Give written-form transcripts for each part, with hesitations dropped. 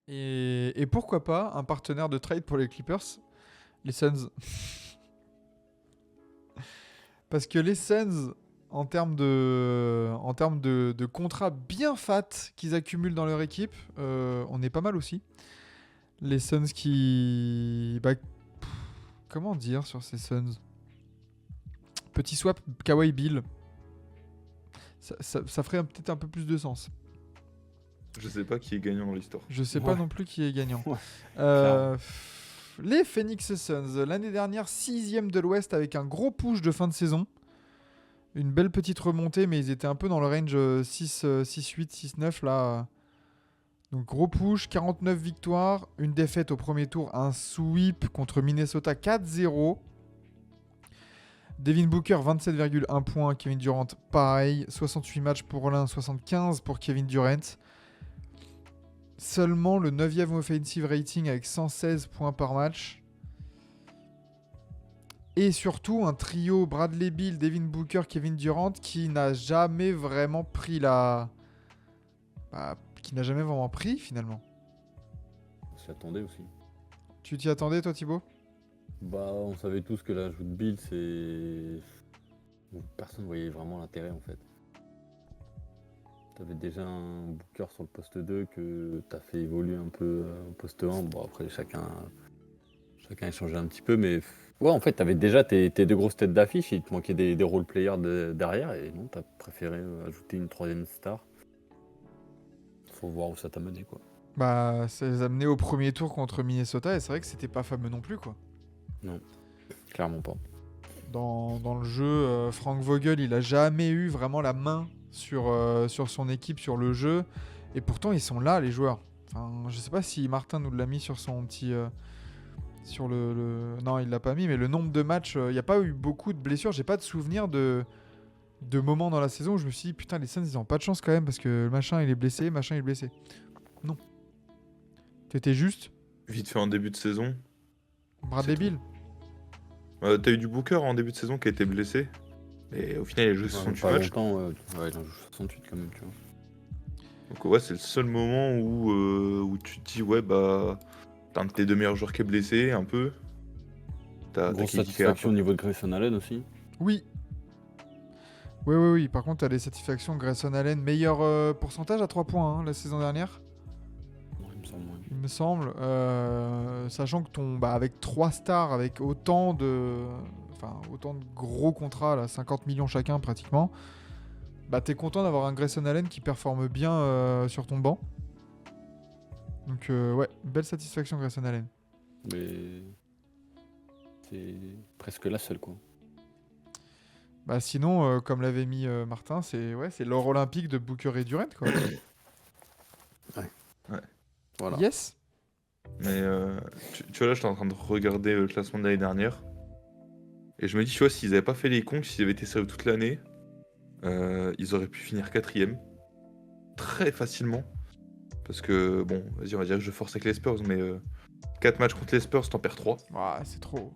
Et pourquoi pas un partenaire de trade pour les Clippers, les Suns. Parce que les Suns, en termes de contrats bien fat qu'ils accumulent dans leur équipe, on est pas mal aussi. Les Suns qui... Bah, comment dire sur ces Suns? Petit swap Kawhi Bill. Ça ferait peut-être un peu plus de sens. Je sais pas qui est gagnant dans l'histoire. Je sais pas non plus qui est gagnant. Ouais, Euh, les Phoenix Suns, l'année dernière, 6ème de l'Ouest avec un gros push de fin de saison. Une belle petite remontée, mais ils étaient un peu dans le range 6-8, 6-9 là. Donc gros push, 49 victoires, une défaite au premier tour, un sweep contre Minnesota 4-0. Devin Booker 27,1 points, Kevin Durant pareil, 68 matchs pour l'un, 75 pour Kevin Durant. Seulement le 9e offensive rating avec 116 points par match. Et surtout un trio Bradley Beal, Devin Booker, Kevin Durant qui n'a jamais vraiment pris la... Bah, qui n'a jamais vraiment pris finalement. On s'y attendait aussi. Tu t'y attendais toi Thibaut? Bah, on savait tous que l'ajout de Bill, c'est. Personne ne voyait vraiment l'intérêt en fait. T'avais déjà un Booker sur le poste 2 que t'as fait évoluer un peu au poste 1. Bon, après, chacun échangeait un petit peu, mais ouais, en fait, t'avais déjà tes deux grosses têtes d'affiche. Il te manquait des role players derrière, et non, t'as préféré ajouter une troisième star. Faut voir où ça t'a mené, quoi. Bah, ça les a amenés au premier tour contre Minnesota et c'est vrai que c'était pas fameux non plus quoi. Non, clairement pas. Dans le jeu, Frank Vogel, il a jamais eu vraiment la main sur son équipe, sur le jeu. Et pourtant, ils sont là, les joueurs. Enfin, je sais pas si Martin nous l'a mis sur son petit... sur Non, il l'a pas mis, mais le nombre de matchs... Il n'y a pas eu beaucoup de blessures. J'ai pas de souvenir de moments dans la saison où je me suis dit, putain, les Suns, ils ont pas de chance quand même parce que machin, il est blessé, machin, il est blessé. Non. T'étais juste Vite fait en début de saison. Bradley C'est Beal. T'as eu du Booker en début de saison qui a été blessé. Et au final, il a joué Ouais, 68 pas matchs. longtemps, ouais, il en joue 68 quand même, tu vois. Donc ouais, c'est le seul moment où tu te dis, ouais, bah, t'as un de tes deux meilleurs joueurs qui est blessé, un peu. T'as Grosse KD qui est un peu... satisfaction au niveau de Grayson Allen aussi. Oui. Oui. Par contre, t'as les satisfactions. Grayson Allen, meilleur pourcentage à 3 points la saison dernière, Ouais, il me semble, ouais. il me semble. Sachant que avec 3 stars, avec autant de gros contrats, là, 50 millions chacun pratiquement, bah t'es content d'avoir un Grayson Allen qui performe bien sur ton banc. Donc ouais, belle satisfaction Grayson Allen. Mais c'est presque la seule, quoi. Bah sinon, comme l'avait mis Martin, c'est l'or olympique de Booker et Durant quoi. Voilà. Yes. Mais tu vois, là, j'étais en train de regarder le classement de l'année dernière. Et je me dis, tu vois, s'ils avaient pas fait les cons, s'ils avaient été sérieux toute l'année, ils auraient pu finir 4ème. Très facilement. Parce que, bon, vas-y, on va dire que je force avec les Spurs, mais 4 matchs contre les Spurs, t'en perds 3, Ouais, c'est trop.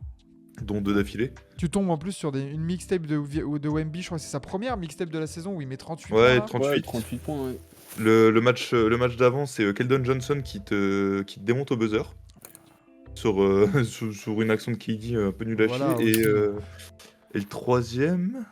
dont 2 d'affilée. Tu tombes en plus sur une mixtape de Wemby, je crois que c'est sa première mixtape de la saison où il met 38 points Ouais, là. 38. Ouais, 38 points, ouais. Le match d'avant, c'est Keldon Johnson qui te démonte au buzzer. Sur une action de KD un peu nul à Voilà, chier. aussi. Et le troisième,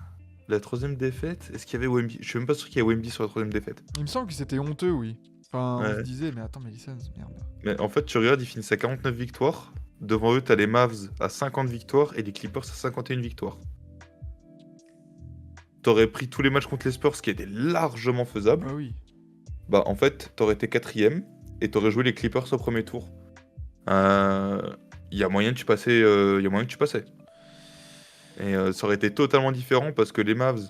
la troisième défaite, est-ce qu'il y avait Wemby? Je suis même pas sûr qu'il y ait Wemby sur la troisième défaite. Il me semble que c'était honteux, oui. Enfin, on se Ouais. disait, mais attends, mais les Suns, merde. Mais en fait, tu regardes, ils finissent à 49 victoires. Devant eux, t'as les Mavs à 50 victoires et les Clippers à 51 victoires. T'aurais pris tous les matchs contre les Spurs, ce qui était largement faisable. Ah oui. Bah, en fait, t'aurais été 4ème et t'aurais joué les Clippers au premier tour. Il y a moyen que tu passais. Et ça aurait été totalement différent parce que les Mavs,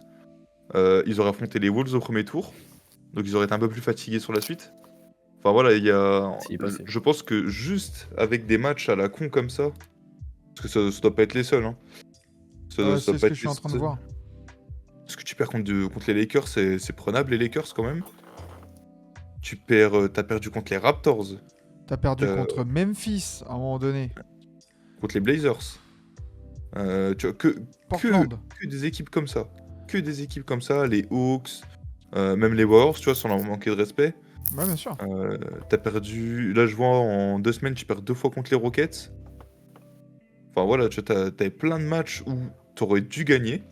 ils auraient affronté les Wolves au premier tour. Donc ils auraient été un peu plus fatigués sur la suite. Enfin voilà, S'il passait. je pense que juste avec des matchs à la con comme ça, parce que ça doit pas être les seuls, hein. Ça doit C'est pas ce que être je suis les en train de seuls. voir. Ce que tu perds contre les Lakers, c'est prenable, les Lakers quand même. T'as perdu contre les Raptors, T'as perdu t'as- contre Memphis à un moment donné. contre les Blazers. Tu vois, Portland. que des équipes comme ça. Que des équipes comme ça, les Hawks, même les Warriors, tu vois, sans leur manquer de respect. Ouais, bien sûr. T'as perdu. Là, je vois en 2 semaines, tu perds 2 fois contre les Rockets. Enfin voilà, tu vois, t'avais plein de matchs où t'aurais dû gagner.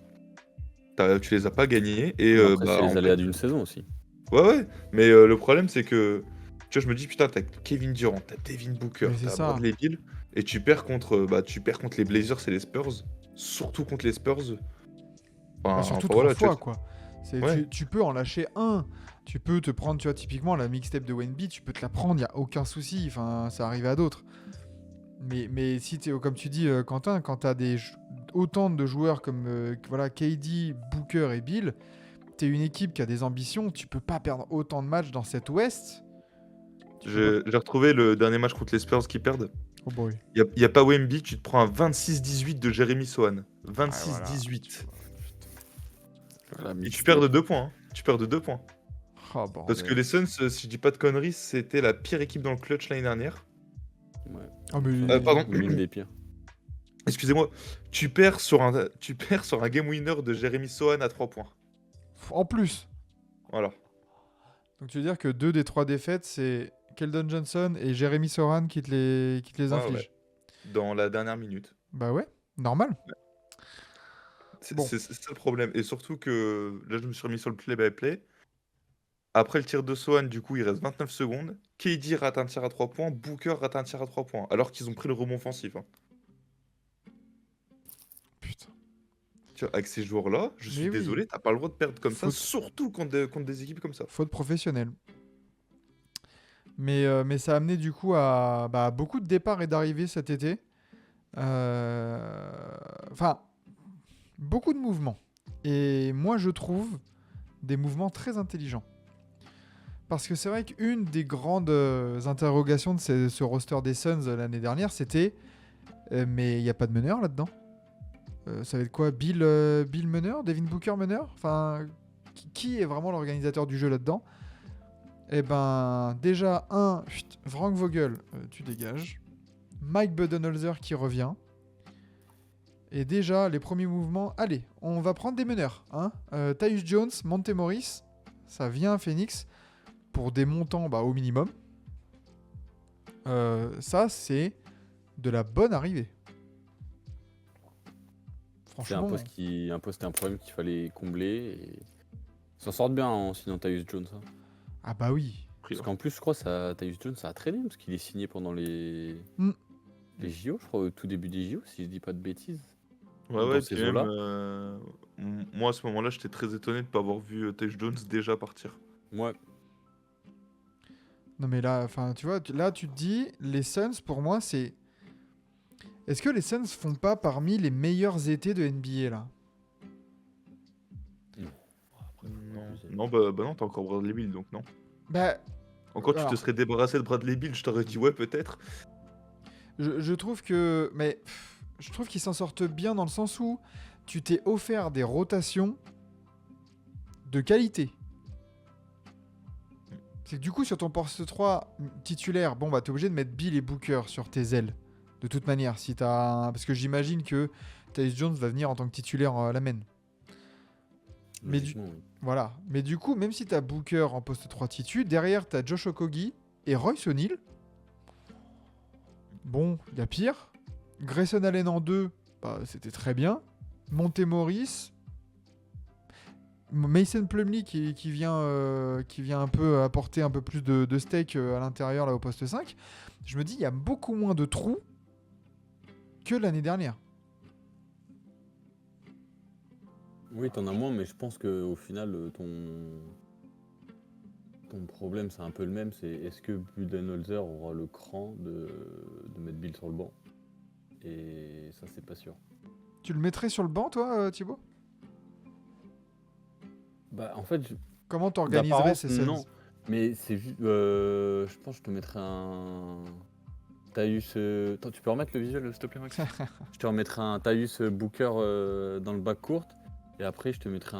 Tu les as pas gagnés. Et Mais après, bah c'est les en aléas fait. d'une saison aussi. Ouais, ouais. Mais le problème, c'est que. Tu vois, je me dis, putain, t'as Kevin Durant, t'as Devin Booker, Mais c'est t'as ça. Bradley Beal. Et tu perds contre les Blazers et les Spurs. Surtout contre les Spurs. Bah, Enfin, surtout enfin, trois voilà, tu fois, vois. quoi. Ouais. Tu peux en lâcher un. Tu peux te prendre, tu vois, typiquement la mixtape de Wemby, tu peux te la prendre, y a aucun souci. Enfin, ça arrive à d'autres. Mais si t'es, comme tu dis, Quentin, quand t'as autant de joueurs comme voilà, KD, Booker et Bill, t'es une équipe qui a des ambitions, tu peux pas perdre autant de matchs dans cette Ouest. Tu peux pas. J'ai retrouvé le dernier match contre les Spurs qui perdent. Oh boy. Y a pas Wemby, tu te prends un 26-18 de Jeremy Sohan. Ouais, voilà. 26-18. La Et tu perds de mixtape. 2 points. Hein. Tu perds de 2 points. Oh Parce que bordel. les Suns, si je dis pas de conneries, c'était la pire équipe dans le clutch l'année dernière. Ouais. Ah, mais. Pardon. Ou l'une des pires. Excusez-moi. Tu perds sur un game winner de Jeremy Sohan à 3 points. En plus. Voilà. Donc tu veux dire que 2 des 3 défaites, c'est Keldon Johnson et Jeremy Soran qui te les Ouais, infligent. ouais. Dans la dernière minute. Bah ouais, normal. C'est Bon. c'est ça le problème. Et surtout que là, je me suis remis sur le play-by-play. Après le tir de Sohan, du coup, il reste 29 secondes. KD rate un tir à 3 points. Booker rate un tir à 3 points. Alors qu'ils ont pris le rebond offensif. Hein. Putain. Tu vois, avec ces joueurs-là, je suis Mais oui. désolé, t'as pas le droit de perdre comme ça, Faute, surtout contre des équipes comme ça. faute professionnelle. Mais ça a amené du coup à beaucoup de départs et d'arrivées cet été. Enfin, beaucoup de mouvements. Et moi, je trouve des mouvements très intelligents. Parce que c'est vrai qu'une des grandes interrogations de ce roster des Suns l'année dernière, c'était mais il n'y a pas de meneur là-dedans. Ça va être quoi, Bill meneur, Devin Booker meneur. Enfin, qui est vraiment l'organisateur du jeu là-dedans? Eh ben, déjà, Frank Vogel, tu dégages. Mike Budenholzer qui revient. Et déjà, les premiers mouvements. Allez, on va prendre des meneurs. Hein. Tyus Jones, Monte Morris, ça vient à Phoenix pour des montants au minimum. Ça, c'est de la bonne arrivée. C'est un Franchement. poste c'était un problème qu'il fallait combler. Et... Ils s'en sortent bien en signant Tyus Jones. Hein. Ah bah oui. Parce qu'en plus, je crois que Tyus Jones, ça a traîné. Parce qu'il est signé pendant les JO, je crois, au tout début des JO, si je dis pas de bêtises. Ouais, Dans ouais, ces puis même, eaux-là. moi à ce moment-là, j'étais très étonné de pas avoir vu Tyus Jones déjà partir. Ouais. Non mais là, enfin, tu vois, là tu te dis, les Suns pour moi c'est. Est-ce que les Suns font pas parmi les meilleurs étés de NBA là? Non, bah non, t'as encore Bradley Beal, donc non. Bah, Encore, tu te alors, serais débarrassé de Bradley Beal, je t'aurais dit ouais, peut-être. je trouve que, mais je trouve qu'ils s'en sortent bien dans le sens où tu t'es offert des rotations de qualité. C'est que du coup sur ton poste 3 titulaire, bon bah t'es obligé de mettre Bill et Booker sur tes ailes. De toute manière, si t'as, parce que j'imagine que Tyus Jones va venir en tant que titulaire à la main. Mais Logiquement, oui. Voilà. Mais du coup, même si t'as Booker en poste 3 titu, derrière t'as Josh Okogie et Royce O'Neal. Bon, il y a pire. Grayson Allen en 2, bah, c'était très bien. Monte Morris. Mason Plumlee qui vient un peu apporter un peu plus de steak à l'intérieur là au poste 5. Je me dis, il y a beaucoup moins de trous que l'année dernière. Oui, t'en as moins, mais je pense qu'au final, ton problème, c'est un peu le même. C'est est-ce que Budenholzer aura le cran de mettre Bill sur le banc? Et ça, c'est pas sûr. Tu le mettrais sur le banc, toi, Thibaut? Bah, en fait, Comment t'organiserais d'apparence, ces scènes? non. Mais c'est juste. Je pense que je te mettrais un. Tyus. Attends, tu peux remettre le visuel, s'il te plaît, Max? Je te remettrai un Tyus Booker dans le back court. Et après, je te mettrai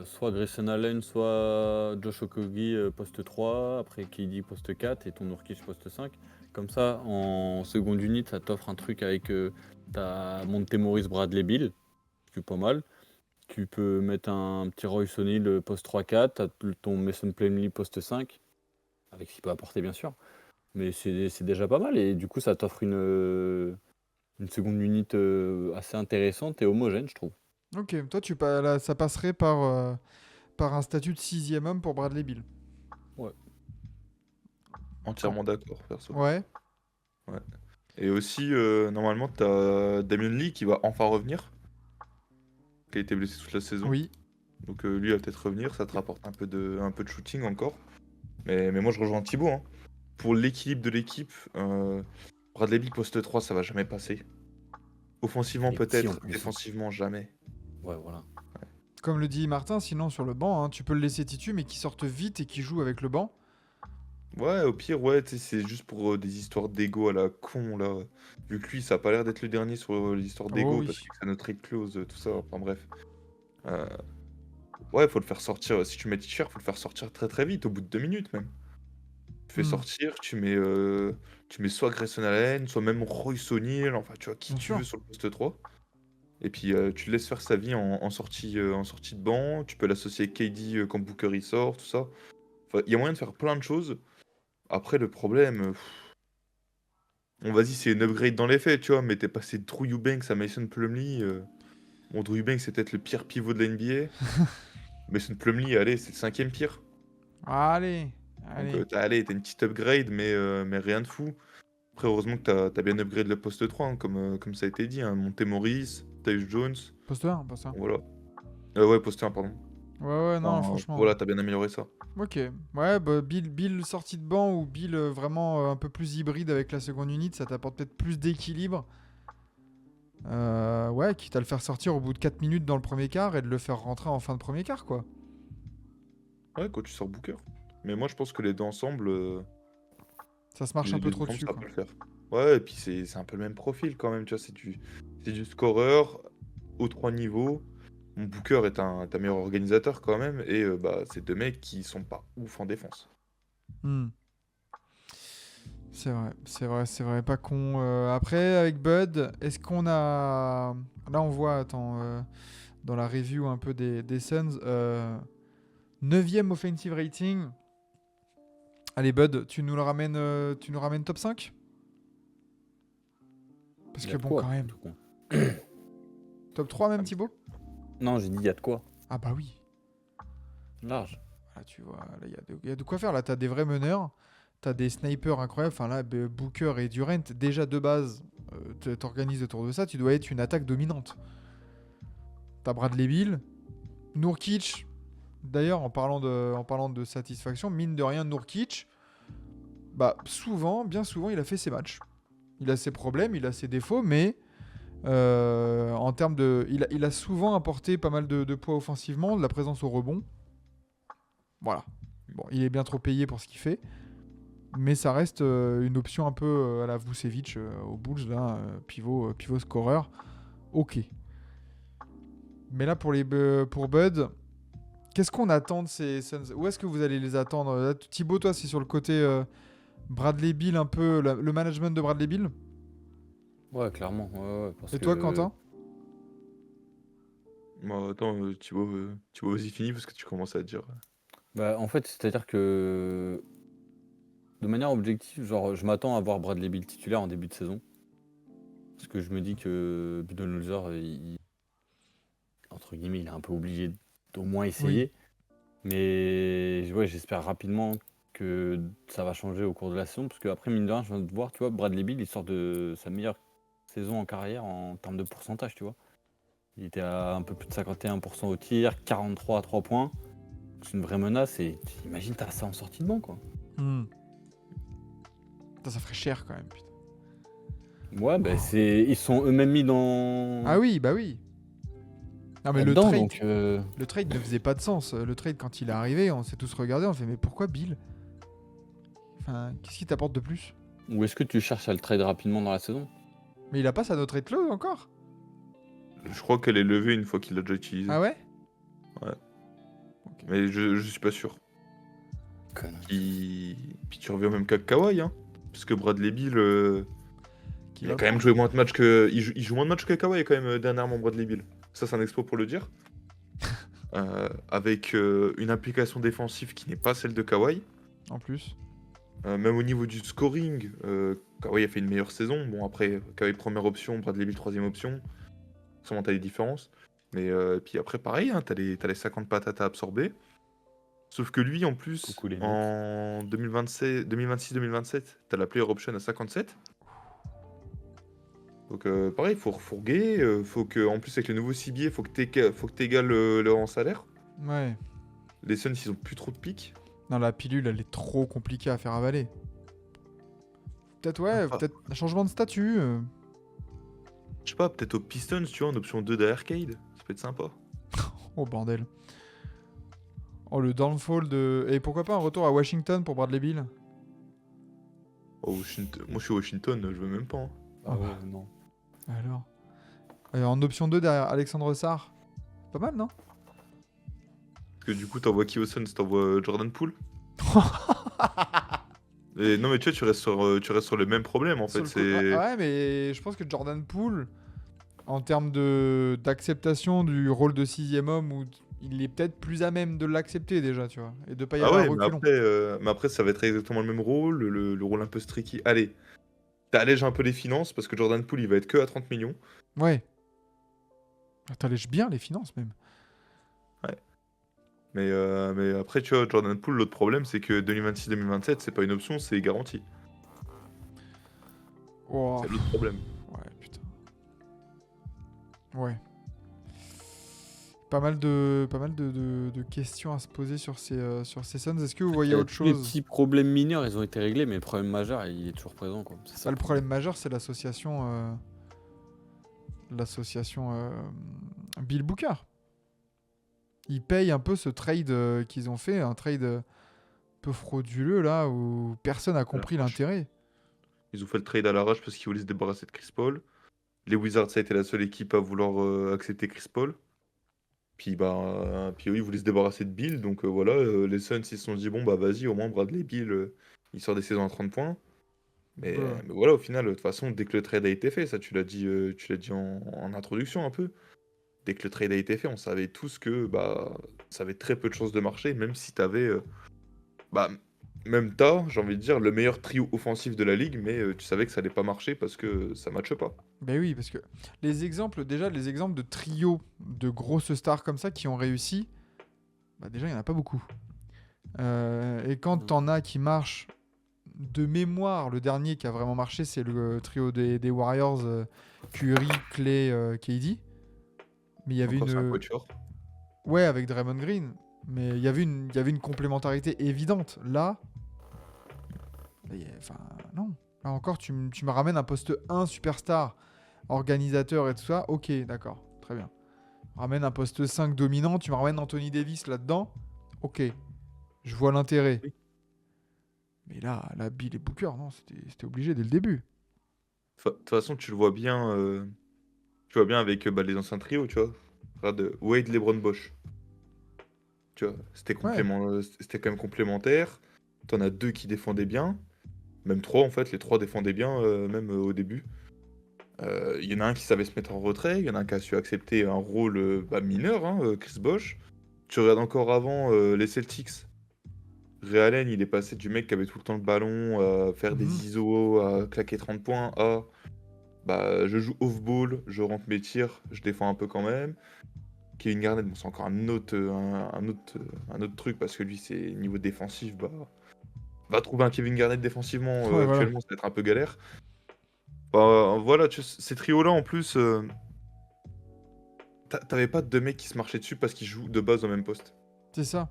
soit Grayson Allen, soit Josh Okogie poste 3. Après, KD poste 4 et ton Nurkic poste 5. Comme ça, en seconde unité, ça t'offre un truc avec ta Monte Morris Bradley Beal. C'est pas mal. Tu peux mettre un petit Royce O'Neal poste 3-4, t'as ton Mason Plumlee poste 5, avec ce qu'il peut apporter bien sûr. Mais c'est déjà pas mal et du coup ça t'offre une seconde unité assez intéressante et homogène, je trouve. Ok, toi, là, ça passerait par un statut de sixième homme pour Bradley Beal. Ouais. Entièrement d'accord, perso. Ouais, Ouais. Et aussi, normalement, t'as Damien Lee qui va enfin revenir, qui a été blessé toute la saison. oui. Donc lui va peut-être revenir, ça te rapporte un peu de shooting encore. Mais moi je rejoins Thibaut, hein. Pour l'équilibre de l'équipe, Bradley Beal poste 3, ça va jamais passer. Offensivement Il est petit en peut-être, plus, hein. défensivement jamais. Ouais, voilà. Comme le dit Martin, sinon sur le banc, hein, tu peux le laisser titu, mais qu'il sorte vite et qu'il joue avec le banc. Ouais, au pire, ouais, tu sais, c'est juste pour des histoires d'ego à la con, là. Vu que lui, ça a pas l'air d'être le dernier sur les histoires Oh d'ego, oui. parce que c'est notre trade clause, tout ça, enfin bref. Euh, Ouais, faut le faire sortir, si tu mets T-shirt, faut le faire sortir très très vite, au bout de 2 minutes même. Tu fais Hmm, sortir, tu mets soit Grayson Allen, soit même Royce O'Neal, enfin tu vois, qui bien tu sûr. veux sur le poste 3. Et puis tu le laisses faire sa vie en sortie de banc, tu peux l'associer avec KD quand Booker il sort, tout ça. Enfin, il y a moyen de faire plein de choses. Après, le problème, bon, vas-y, c'est une upgrade dans les faits, tu vois, mais t'es passé de Drew Eubanks à Mason Plumlee. Bon, Drew Eubanks, c'est peut-être le pire pivot de la NBA. Mason Plumlee, allez, c'est le 5e pire. Allez, Donc, allez. t'as une petite upgrade, mais rien de fou. Après, heureusement que t'as bien upgrade le poste 3, hein, comme ça a été dit. Hein. Monté Morris, Tyus Jones, Poste 1, poste 1. bon, voilà. Ouais, poste 1, pardon. Ouais, ouais, non, Enfin, franchement. voilà, t'as bien amélioré ça. Ok. Ouais, bah, Bill sorti de banc ou Bill vraiment un peu plus hybride avec la seconde unité, ça t'apporte peut-être plus d'équilibre. Ouais, quitte à le faire sortir au bout de 4 minutes dans le premier quart et de le faire rentrer en fin de premier quart, quoi. Ouais, quand tu sors Booker. Mais moi, je pense que les deux ensemble, Ça se marche un peu les deux trop ensemble, dessus, ça quoi. peut le faire. Ouais, et puis c'est un peu le même profil quand même, tu vois. C'est du scoreur aux 3 niveaux. Mon Booker est un meilleur organisateur quand même. Et bah, c'est deux mecs qui sont pas ouf en défense. Hmm. C'est vrai, pas con. Après, avec Bud, est-ce qu'on a... Là, on voit, attends, dans la review un peu des Suns, 9e offensive rating. Allez, Bud, tu nous ramènes top 5? Parce Il y que a de bon, quand quoi, en même. tout cas. Top 3 même, Thibaut? Non, j'ai dit il y a de quoi. Ah bah oui. Large. Là, tu vois, là, il y a de quoi faire. Là, t'as des vrais meneurs. T'as des snipers incroyables. Enfin, là, Booker et Durant, déjà de base, t'organises autour de ça. Tu dois être une attaque dominante. T'as Bradley Beal, Nurkic. D'ailleurs, en parlant de satisfaction, mine de rien, Nurkic, bah, souvent, bien souvent, il a fait ses matchs. Il a ses problèmes, il a ses défauts, mais en termes de. Il a souvent apporté pas mal de poids offensivement, de la présence au rebond. Voilà. Bon, il est bien trop payé pour ce qu'il fait. Mais ça reste une option un peu à la Vucevic aux Bulls, là, pivot scoreur. Ok. Mais là, pour Bud, qu'est-ce qu'on attend de ces Suns? Où est-ce que vous allez les attendre? Là, Thibaut, toi, c'est sur le côté Bradley Beal, un peu le management de Bradley Beal. Ouais, clairement. Ouais, ouais, parce Et toi, que... Quentin? Bon, attends, Thibaut, vas-y, fini parce que tu commences à dire. Bah, en fait, c'est-à-dire que de manière objective, genre, je m'attends à voir Bradley Beal titulaire en début de saison. Parce que je me dis que Budenholzer, entre guillemets, il est un peu obligé d'au moins Oui. essayer. Mais ouais, j'espère rapidement que ça va changer au cours de la saison. Parce qu'après, mine de rien, je viens de voir, tu vois, Bradley Beal, il sort de sa meilleure saison en carrière en termes de pourcentage, tu vois. Il était à un peu plus de 51% au tir, 43 à 3 points. C'est une vraie menace et imagine, t'as ça en sortie de banc, quoi. Hmm. Putain, ça ferait cher quand même, putain. Ouais, bah ils sont eux-mêmes mis dans... Ah oui, bah oui. Non, mais là-dedans, donc... le trade ne faisait pas de sens. Le trade, quand il est arrivé, on s'est tous regardés, on fait, mais pourquoi Bill? Enfin, qu'est-ce qui t'apporte de plus? Ou est-ce que tu cherches à le trade rapidement dans la saison? Mais il a pas sa no trade clause encore? Je crois qu'elle est levée une fois qu'il l'a déjà utilisée. Ah ouais? Ouais. Ok. Mais je suis pas sûr. Connerie. Puis tu reviens même qu'à Kawhi, hein. Parce que Bradley Beal, Qui il va a quand même joué moins de matchs que. Il joue moins de matchs que Kawhi quand même dernièrement, Bradley Beal. Ça, c'est un exploit pour le dire. avec une application défensive qui n'est pas celle de Kawhi. En plus. Même au niveau du scoring, Kawhi a fait une meilleure saison. Bon, après, Kawhi première option, Bradley Beal troisième option. Sûrement, t'as des différences. Mais puis après, pareil, hein, t'as les 50 patates à absorber. Sauf que lui, en plus, Coucou les Knicks. en 2026-2027, t'as la player option à 57. Donc pareil, faut refourguer. Faut que, en plus, avec le nouveau CBA, faut que t'égales leur en salaire. Ouais. Les Suns, ils ont plus trop de pics. Non, la pilule, elle est trop compliquée à faire avaler. Peut-être, ouais, Enfin, peut-être un changement de statut. je sais pas, peut-être aux Pistons, tu vois, en option 2 d'arcade. Ça peut être sympa. Oh, bordel. Oh, le downfall de... Et pourquoi pas un retour à Washington pour Bradley Beal? Oh, Washington. Moi, je suis Washington, je veux même pas, hein. Ah ouais, non. Alors en option 2 derrière Alexandre Sarr. Pas mal, non? Parce que du coup, t'envoies qui aux Suns? T'envoies Jordan Poole? Et non, mais tu vois, tu restes sur le même problème, en Sur fait. le coup- C'est... ouais, mais je pense que Jordan Poole, en termes d'acceptation du rôle de sixième homme, il est peut-être plus à même de l'accepter déjà, tu vois, et de pas y Ah aller à ouais, reculons. mais après, ça va être exactement le même rôle, le rôle un peu streaky. Allez, t'allèges un peu les finances, parce que Jordan Poole, il va être que à 30 millions. Ouais. Ah, t'allèges bien les finances même. Ouais. Mais après, tu vois, Jordan Poole, l'autre problème, c'est que 2026-2027, c'est pas une option, c'est garanti. Oh, C'est l'autre problème. ouais, putain. Ouais. Pas mal de questions à se poser sur ces Suns. Est-ce que vous voyez autre Tous les chose? petits problèmes mineurs, ils ont été réglés, mais le problème majeur, il est toujours présent, quoi. C'est ça. Bah, le problème majeur, c'est l'association Bill Booker. Ils payent un peu ce trade qu'ils ont fait, un trade un peu frauduleux là, où personne n'a compris l'arrache. l'intérêt. Ils ont fait le trade à l'arrache parce qu'ils voulaient se débarrasser de Chris Paul. Les Wizards, ça a été la seule équipe à vouloir accepter Chris Paul. Puis eux, ils voulaient se débarrasser de Bill. Donc voilà, les Suns, ils se sont dit, bon, bah vas-y, au moins Bradley Bill, il sort des saisons à 30 points. Mais, Bah, mais voilà, au final, de toute façon, dès que le trade a été fait, ça tu l'as dit en introduction un peu. Dès que le trade a été fait, on savait tous que bah, ça avait très peu de chances de marcher, même si t'avais, bah, même j'ai envie de dire, le meilleur trio offensif de la ligue, mais tu savais que ça allait pas marcher parce que ça matche pas. Ben oui, parce que les exemples de trio de grosses stars comme ça qui ont réussi, bah déjà, il n'y en a pas beaucoup. Et quand Non. t'en as qui marchent de mémoire, le dernier qui a vraiment marché, c'est le trio des Warriors, Curry, Clay, KD. Mais il y avait Encore, c'est un une... quatuor. Ouais, avec Draymond Green. Mais il y avait une complémentarité évidente. Là, enfin, non. Là encore, tu me ramènes un poste 1 superstar, organisateur et tout ça. Ok, d'accord, très bien. Ramène un poste 5 dominant, tu me ramènes Anthony Davis là-dedans. Ok, je vois l'intérêt. Oui. Mais là, Bill et Booker, non, c'était obligé dès le début. De toute façon, tu vois bien avec bah, les anciens trios, tu vois. Regarde, Wade, LeBron, Bosch. Tu vois, Ouais. c'était quand même complémentaire. T'en as deux qui défendaient bien. Même trois, en fait, les trois défendaient bien, même au début. Il y en a un qui savait se mettre en retrait, il y en a un qui a su accepter un rôle bah, mineur, hein, Chris Bosh. Tu regardes encore avant les Celtics. Ray Allen, il est passé du mec qui avait tout le temps le ballon, à faire Mhm. des ISO, à claquer 30 points, à bah, je joue off-ball, je rentre mes tirs, je défends un peu quand même. Kevin Garnett, bon, c'est encore un autre truc parce que lui, c'est niveau défensif, bah, va trouver un Kevin Garnett défensivement Ouais, voilà. actuellement, ça va être un peu galère. Bah, voilà, ces trios-là en plus, t'avais pas deux mecs qui se marchaient dessus parce qu'ils jouent de base au même poste. C'est ça.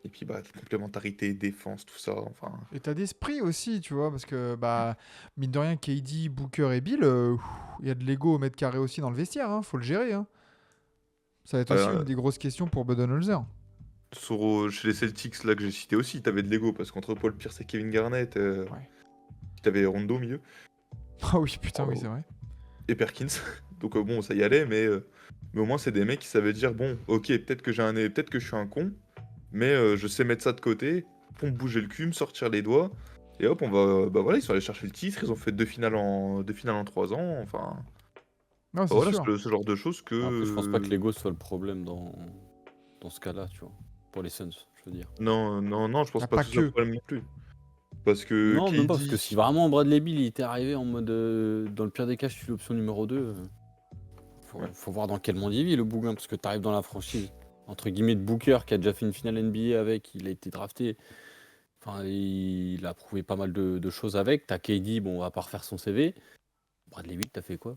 Et puis bah, complémentarité, défense, tout ça, enfin. État d'esprit aussi, tu vois, parce que, bah, mine de rien, KD, Booker et Bill, il y a de l'ego au mètre carré aussi dans le vestiaire, hein, faut le gérer. Hein. Ça va être aussi euh, une des grosses questions pour Budenholzer. chez les Celtics, là que j'ai cité aussi, t'avais de l'ego parce qu'entre Paul Pierce et Kevin Garnett, Ouais. t'avais Rondo au milieu. Ah oui, putain, oui, Oh, c'est vrai. et Perkins. Donc bon, ça y allait, mais au moins c'est des mecs qui savaient dire bon, ok, peut-être que je suis un con, mais je sais mettre ça de côté, pour me bouger le cul, me sortir les doigts, et hop, on va, bah voilà, ils sont allés chercher le titre, ils ont fait deux finales en 3 ans, enfin, Non, c'est Voilà, sûr. c'est ce genre de choses Après, je pense pas que que. l'ego soit le problème dans ce cas-là, tu vois. Pour les Suns, je veux dire. Non, non, non, je pense Ah, pas pas que ce soit le que. problème non plus. Parce que Non, même pas, parce que KD. si vraiment Bradley Beal il était arrivé en mode dans le pire des cas, je suis l'option numéro 2, Ouais. faut voir dans quel monde il vit le bouglin, parce que t'arrives dans la franchise, entre guillemets, de Booker, qui a déjà fait une finale NBA avec, il a été drafté, enfin, il a prouvé pas mal de choses avec. T'as KD, bon, on va pas refaire son CV. Bradley Beal, t'as fait quoi?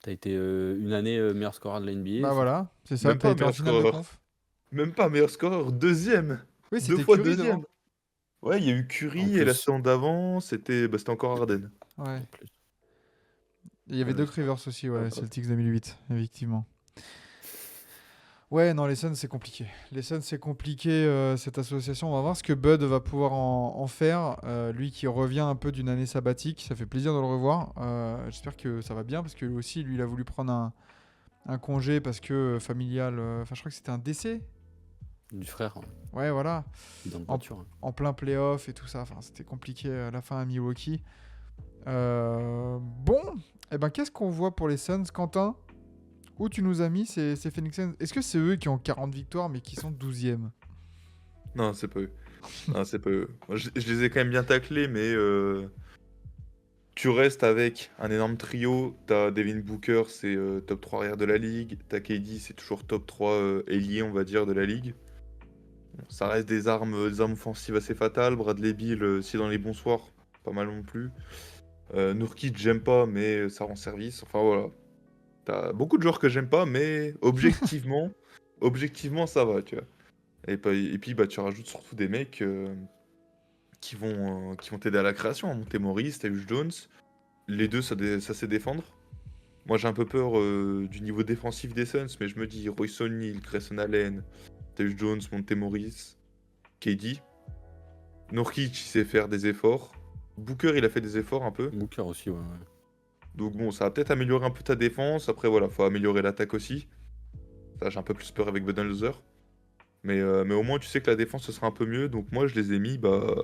T'as été une année meilleur scoreur de la NBA, Bah c'est tout. voilà, c'est ça. Même T'as pas été en meilleur finale de scoreur. conf. Même pas meilleur scoreur, deuxième. Oui, Deux c'était fois Curry deuxième. devant. Ouais, il y a eu En Curry et la plus, saison d'avant, c'était encore Harden. Ouais. en plus. Il y avait Ouais, Doc c'est Rivers aussi, pas ouais, grave. Celtics 2008, effectivement. Ouais, non, les Suns, c'est compliqué. Les Suns, c'est compliqué, cette association. On va voir ce que Bud va pouvoir en faire. Lui qui revient un peu d'une année sabbatique, ça fait plaisir de le revoir. J'espère que ça va bien, parce que lui aussi, lui, il a voulu prendre un congé parce que familial. Enfin, je crois que c'était un décès. Du frère, hein, Ouais, voilà. dans la En, voiture. Hein. en plein playoff et tout ça. Enfin, c'était compliqué à la fin à Milwaukee. Bon, eh ben, qu'est-ce qu'on voit pour les Suns, Quentin? Où tu nous as mis ces Phoenix Suns? Est-ce que c'est eux qui ont 40 victoires mais qui sont 12e? Non, c'est pas eux. Non, c'est pas eux. Moi, je les ai quand même bien taclés, mais tu restes avec un énorme trio. T'as Devin Booker, c'est top 3 arrière de la ligue. T'as KD, c'est toujours top 3 ailier, on va dire, de la ligue. Bon, ça reste des armes offensives assez fatales. Bradley Beal, si dans les bons soirs, pas mal non plus. Nurkic, j'aime pas, mais ça rend service. Enfin voilà. T'as beaucoup de joueurs que j'aime pas, mais objectivement, ça va, tu vois. Et puis, bah, tu rajoutes surtout des mecs qui vont t'aider à la création. Monté Morris, Tyus Jones. Les deux, ça sait défendre. Moi, j'ai un peu peur du niveau défensif des Suns, mais je me dis Royce O'Neal, Grayson Allen, Tyus Jones, Monté Morris, KD. Nurkic, il sait faire des efforts. Booker, il a fait des efforts un peu. Booker aussi, ouais. Donc bon, ça va peut-être améliorer un peu ta défense. Après, voilà, faut améliorer l'attaque aussi. Ça, j'ai un peu plus peur avec Budenholzer. Mais au moins, tu sais que la défense, ce sera un peu mieux. Donc moi, je les ai mis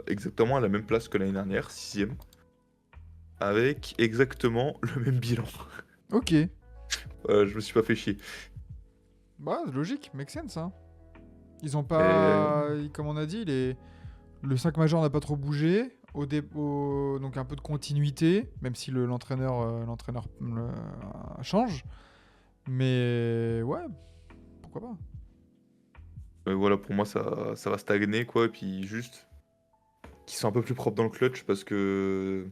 exactement à la même place que l'année dernière, 6ème. Avec exactement le même bilan. Ok. Je me suis pas fait chier. Bah, logique, make sense, hein. Ils ont Et... pas. Comme on a dit, le 5 majeur n'a pas trop bougé. Donc un peu de continuité, même si l'entraîneur change. Mais ouais, pourquoi pas. Voilà, pour moi, ça va stagner, quoi. Et puis juste qu'ils soient un peu plus propres dans le clutch, parce que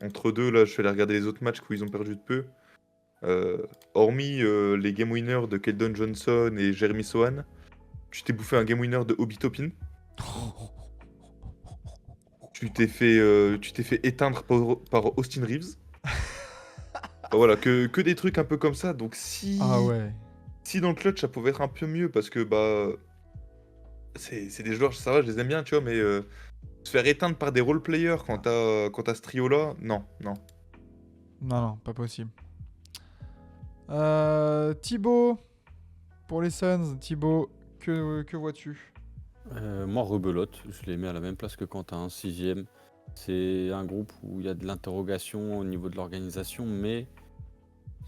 entre deux, là, je vais aller regarder les autres matchs où ils ont perdu de peu. Hormis les game winners de Keldon Johnson et Jeremy Sohan, tu t'es bouffé un game winner de Obi Toppin. Tu t'es fait éteindre par Austin Reeves. Enfin, voilà, que des trucs un peu comme ça. Donc Ah si, ouais. si dans le clutch ça pouvait être un peu mieux, parce que bah c'est des joueurs, ça va, je les aime bien, tu vois, mais se faire éteindre par des role players quand t'as ce trio là, non, non. Non, non, pas possible. Thibaut, pour les Suns, Thibaut, que vois-tu? Moi, rebelote, je les mets à la même place que Quentin, 6ème. C'est un groupe où il y a de l'interrogation au niveau de l'organisation, mais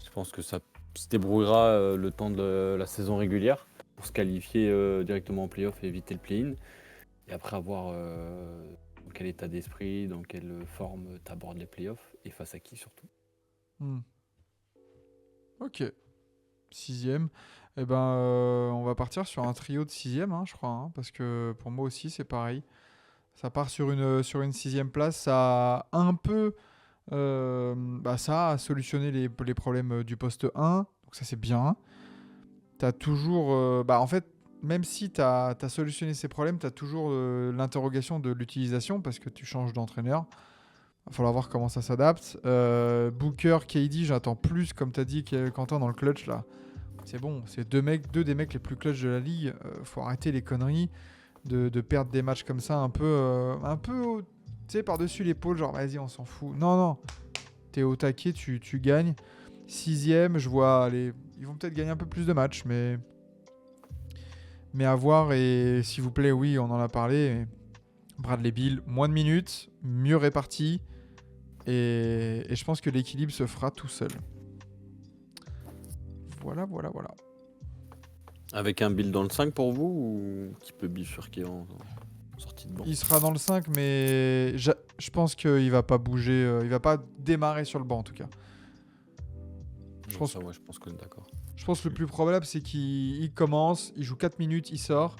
je pense que ça se débrouillera le temps de la saison régulière pour se qualifier directement en playoff et éviter le play-in. Et après avoir dans quel état d'esprit, dans quelle forme tu abordes les playoffs et face à qui surtout. Hmm. Ok. 6ème. Eh ben, on va partir sur un trio de 6ème, hein, je crois, hein, parce que pour moi aussi, c'est pareil. Ça part sur une 6ème place. Ça a un peu. Ça a solutionné les problèmes du poste 1. Donc, ça, c'est bien. T'as toujours. En fait, même si tu as solutionné ces problèmes, tu as toujours l'interrogation de l'utilisation parce que tu changes d'entraîneur. Il va falloir voir comment ça s'adapte. Booker, KD, j'attends plus, comme tu as dit, Quentin, dans le clutch là. C'est bon, c'est deux des mecs les plus clutch de la ligue. Faut arrêter les conneries de perdre des matchs comme ça un peu, tu sais, par-dessus l'épaule, genre vas-y, on s'en fout. Non, non, t'es au taquet, tu gagnes. 6ème, je vois, ils vont peut-être gagner un peu plus de matchs, mais à voir. Et s'il vous plaît, oui, on en a parlé. Bradley Beal, moins de minutes, mieux réparti. Et je pense que l'équilibre se fera tout seul. Voilà, voilà, voilà. Avec un Bill dans le 5 pour vous ou qui peut bifurquer en sortie de banc? Il sera dans le 5, mais je pense qu'il va pas bouger. Il va pas démarrer sur le banc en tout cas. Je Non, pense, ça, ouais, je pense qu'on est d'accord. je pense que le plus probable, c'est qu'il commence, il joue 4 minutes, il sort,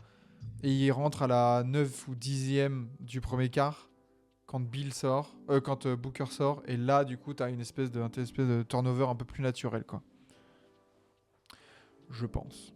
et il rentre à la 9 ou 10e du premier quart, quand Bill sort, quand Booker sort, et là, du coup, tu as une espèce de turnover un peu plus naturel, quoi. Je pense.